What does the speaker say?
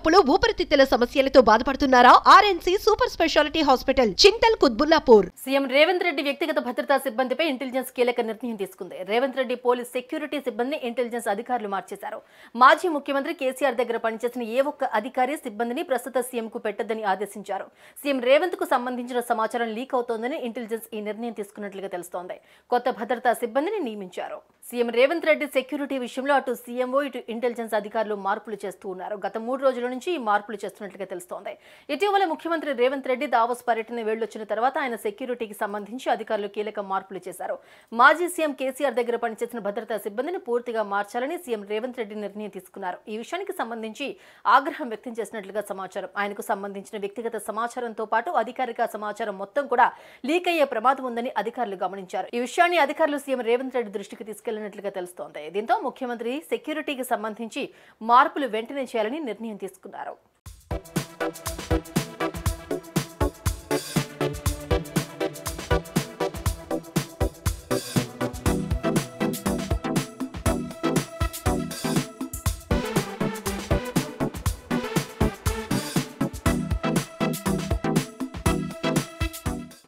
నొప్పులు ఊపిరితిత్తుల సమస్యలతో బాధపడుతున్నారా? RNC super speciality hospital Chintal Quthbullapur. CM Revanth Reddy వ్యక్తిగత భద్రతా సిబ్బందిపై ఇంటెలిజెన్స్ కీలక నిర్ణయం తీసుకుంది. రేవంత్ రెడ్డి పోలీస్ సెక్యూరిటీ సిబ్బందిని ఇంటెలిజెన్స్ అధికారులు మార్చేశారు. మాజీ ముఖ్యమంత్రి కేసీఆర్ దగ్గర పనిచేసిన ఏ ఒక్క అధికారి సిబ్బందిని ప్రస్తుత సీఎంకు పెట్టొద్దని ఆదేశించారు. సీఎం రేవంత్ కు సంబంధించిన సమాచారం లీక్ అవుతోందని ఇంటెలిజెన్స్ ఈ నిర్ణయం తీసుకున్నట్లుగా తెలుస్తోంది. కొత్త భద్రతా సిబ్బందిని నియమించారు. సీఎం రేవంత్ రెడ్డి సెక్యూరిటీ విషయంలో అటు సీఎంఓ ఇటు ఇంటెలిజెన్స్ అధికారులు మార్పులు చేస్తూ ఉన్నారు. గత 3 రోజుల నుంచి ఈ మార్పులు చేస్తున్నట్లుగా తెలుస్తోంది. ఇటీవల ముఖ్యమంత్రి రేవంత్ రెడ్డి దావోస్ పర్యటన వెళ్లొచ్చిన తర్వాత ఆయన సెక్యూరిటీకి సంబంధించి అధికారులు కీలక మార్పులు చేశారు. మాజీ సీఎం కేసీఆర్ దగ్గర పనిచేసిన భద్రతా సిబ్బందిని పూర్తిగా మార్చాలని సీఎం రేవంత్ రెడ్డి నిర్ణయం తీసుకున్నారు. ఈ విషయానికి సంబంధించి ఆగ్రహం వ్యక్తం చేసినట్లుగా సమాచారం. ఆయనకు సంబంధించిన వ్యక్తిగత సమాచారంతో పాటు అధికారిక సమాచారం మొత్తం కూడా లీక్ అయ్యే ప్రమాదం ఉందని అధికారులు గమనించారు. ఈ విషయాన్ని అధికారులు సీఎం రేవంత్ రెడ్డి దృష్టికి తీసుకెళ్లినట్లుగా తెలుస్తోంది. దీంతో ముఖ్యమంత్రి సెక్యూరిటీకి సంబంధించి మార్పులు వెంటనే చేయాలని నిర్ణయం తీసుకున్నారు.